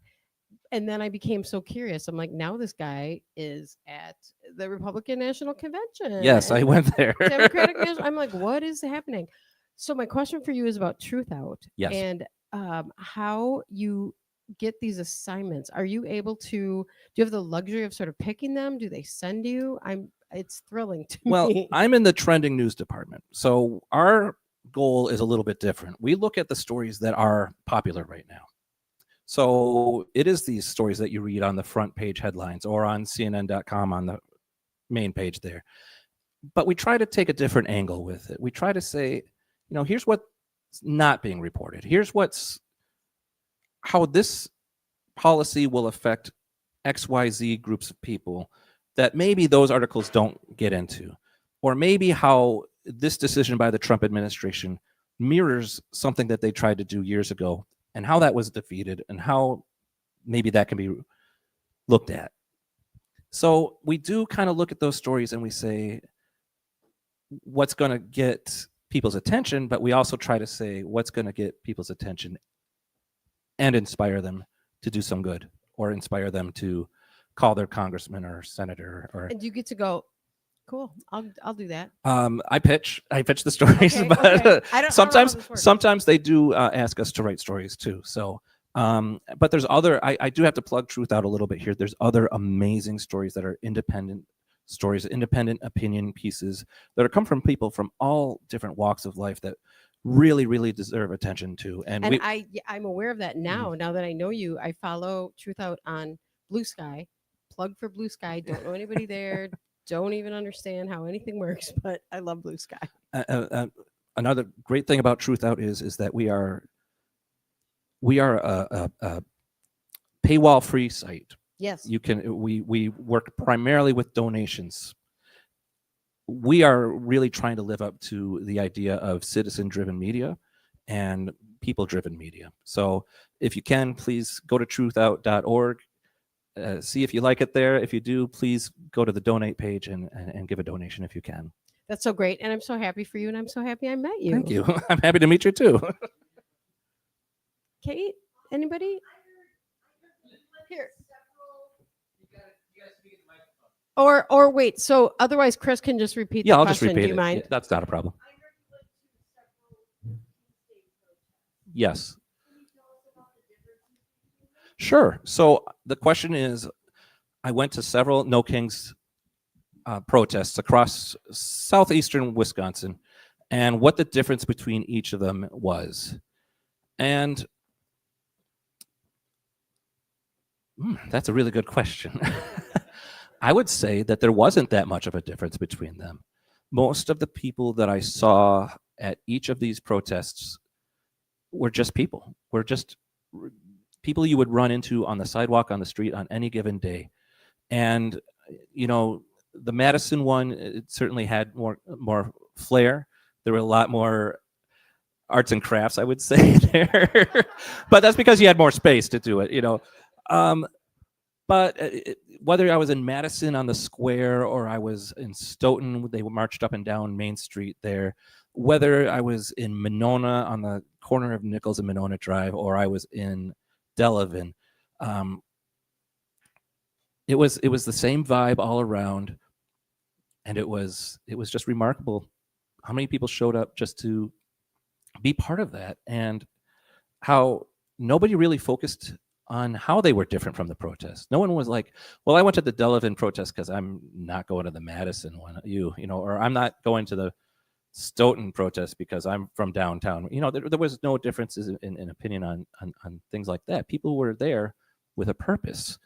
And then I became so curious. I'm like, now this guy is at the Republican National Convention. Yes, I and went there. Democratic National. I'm like, what is happening? So my question for you is about Truthout Yes. and how you get these assignments. Are you able to? Do you have the luxury of sort of picking them? Do they send you? It's thrilling to Well, me. I'm in the trending news department. So our goal is a little bit different. We look at the stories that are popular right now. So it is these stories that you read on the front page headlines or on CNN.com on the main page there. But we try to take a different angle with it. We try to say, here's what's not being reported. Here's how this policy will affect XYZ groups of people that maybe those articles don't get into, or maybe how this decision by the Trump administration mirrors something that they tried to do years ago and how that was defeated and how maybe that can be looked at. So we do kind of look at those stories and we say what's going to get people's attention, but we also try to say what's going to get people's attention and inspire them to do some good or inspire them to call their congressman or senator. Or And you get to go, cool, I'll do that. I pitch the stories, Okay, but okay. I don't know how this works. sometimes they do ask us to write stories too. So, but there's other. I do have to plug Truthout a little bit here. There's other amazing stories that are independent stories, independent opinion pieces that are come from people from all different walks of life that really, really deserve attention too. And I'm aware of that now. Now that I know you, I follow Truthout on Blue Sky. Plug for Blue Sky. Don't know anybody there. Don't even understand how anything works, but I love Blue Sky. Another great thing about Truthout is that we are a paywall-free site. Yes. We work primarily with donations. We are really trying to live up to the idea of citizen-driven media and people-driven media. So if you can, please go to truthout.org. See if you like it there. If you do, please go to the donate page and give a donation if you can. That's so great. And I'm so happy for you. And I'm so happy I met you. Thank you. I'm happy to meet you too. Kate, anybody? Here. Or wait, so otherwise Chris can just repeat the I'll question. just repeat Do you it. mind? Yeah, that's not a problem. Yes. Sure. So the question is, I went to several No Kings protests across southeastern Wisconsin and what the difference between each of them was. And that's a really good question. I would say that there wasn't that much of a difference between them. Most of the people that I saw at each of these protests were just people. Were just people you would run into on the sidewalk, on the street, on any given day. And, the Madison one, it certainly had more flair. There were a lot more arts and crafts, I would say, there. But that's because you had more space to do it, But whether I was in Madison on the square or I was in Stoughton, they marched up and down Main Street there. Whether I was in Monona on the corner of Nichols and Monona Drive, or I was in Delavan, it was the same vibe all around. And it was just remarkable how many people showed up just to be part of that, and how nobody really focused on how they were different from the protest. No one was like, well, I went to the Delavan protest because I'm not going to the Madison one, or I'm not going to the Stoughton protest because I'm from downtown. There was no differences in opinion on things like that. People were there with a purpose.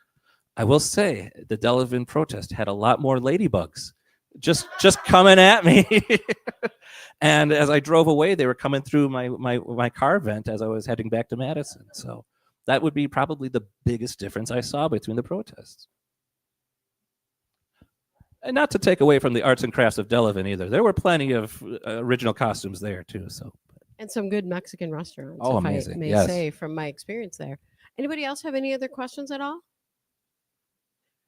I will say the Delavan protest had a lot more ladybugs just coming at me. And as I drove away, they were coming through my car vent as I was heading back to Madison. So that would be probably the biggest difference I saw between the protests. And not to take away from the arts and crafts of Delavan either. There were plenty of original costumes there too. So, and some good Mexican restaurants. Oh, if amazing. I may Yes. say from my experience there. Anybody else have any other questions at all?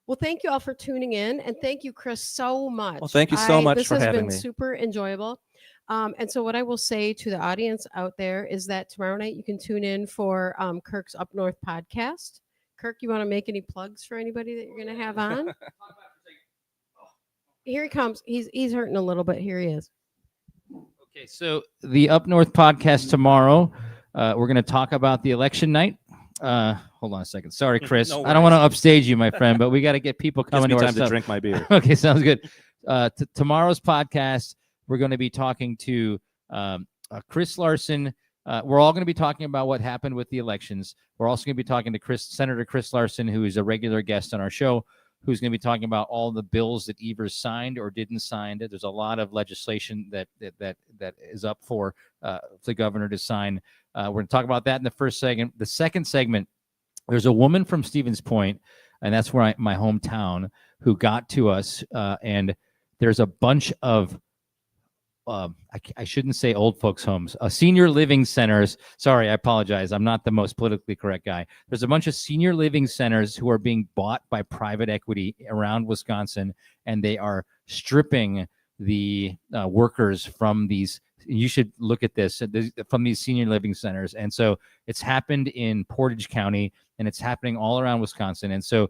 Well, thank you all for tuning in, and thank you, Chris, so much. Well, thank you so much for having This has me. been super enjoyable. And so what I will say to the audience out there is that tomorrow night you can tune in for Kirk's Up North podcast. Kirk, you want to make any plugs for anybody that you're going to have on? Here he comes. He's hurting a little bit. Here he is. Okay, so the Up North podcast tomorrow, we're going to talk about the election night. Hold on a second. Sorry, Chris. No I don't want to upstage you, my friend, but we got to get people Gives coming me to our time to stuff. drink my beer. Okay, sounds good. Tomorrow's podcast, we're going to be talking to Chris Larson. We're all going to be talking about what happened with the elections. We're also going to be talking to Senator Chris Larson, who is a regular guest on our show, who's going to be talking about all the bills that either signed or didn't sign. There's a lot of legislation that is up for the governor to sign. We're going to talk about that in the first segment. The second segment, there's a woman from Stevens Point, and that's where my hometown, who got to us, and there's a bunch of I shouldn't say old folks' homes, senior living centers. Sorry, I apologize. I'm not the most politically correct guy. There's a bunch of senior living centers who are being bought by private equity around Wisconsin, and they are stripping the workers from these. You should look at this from these senior living centers. And so it's happened in Portage County, and it's happening all around Wisconsin. And so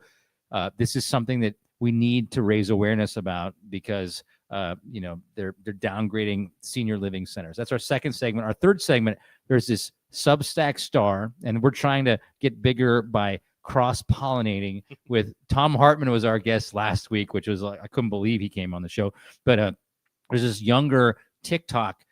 this is something that we need to raise awareness about, because they're downgrading senior living centers. That's our second segment. Our third segment, there's this Substack star, and we're trying to get bigger by cross-pollinating with Tom Hartman was our guest last week, which was like, I couldn't believe he came on the show. But there's this younger TikTok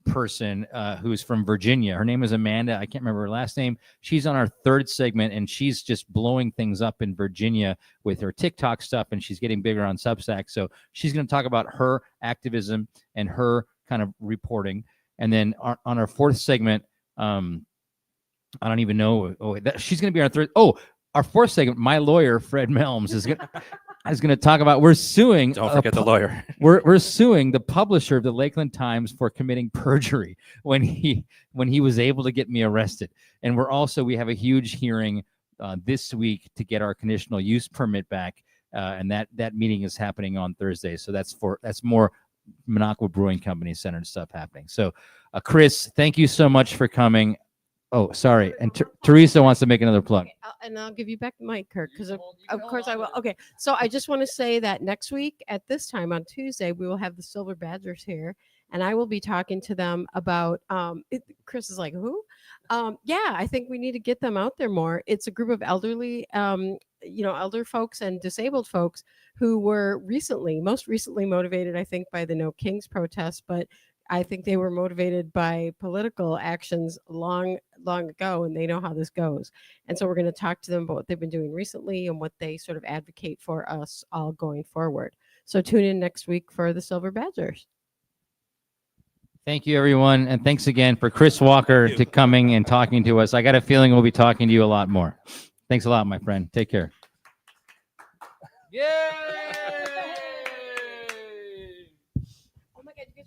person who's from Virginia. Her name is Amanda. I can't remember her last name. She's on our third segment, and she's just blowing things up in Virginia with her TikTok stuff, and she's getting bigger on Substack. So she's going to talk about her activism and her kind of reporting. And then on our fourth segment, I don't even know. She's going to be our third. Our fourth segment, my lawyer, Fred Melms, is going to talk about, we're suing. Don't forget the lawyer. We're suing the publisher of the Lakeland Times for committing perjury when he was able to get me arrested. And we have a huge hearing this week to get our conditional use permit back. And that meeting is happening on Thursday. So that's more Minocqua Brewing Company centered stuff happening. So Chris, thank you so much for coming. Oh, sorry. And Teresa wants to make another plug. Okay, and I'll give you back the mic, Kirk, because of course I will. Okay, so I just want to say that next week at this time on Tuesday, we will have the Silver Badgers here, and I will be talking to them about, Chris is like, who? Yeah, I think we need to get them out there more. It's a group of elderly, elder folks and disabled folks who were most recently motivated, I think, by the No Kings protest, but I think they were motivated by political actions long ago, and they know how this goes. And so we're going to talk to them about what they've been doing recently and what they sort of advocate for us all going forward. So tune in next week for the Silver Badgers. Thank you, everyone. And thanks again for Chris Walker to coming and talking to us. I got a feeling we'll be talking to you a lot more. Thanks a lot, my friend. Take care. Yay! Oh my God, you guys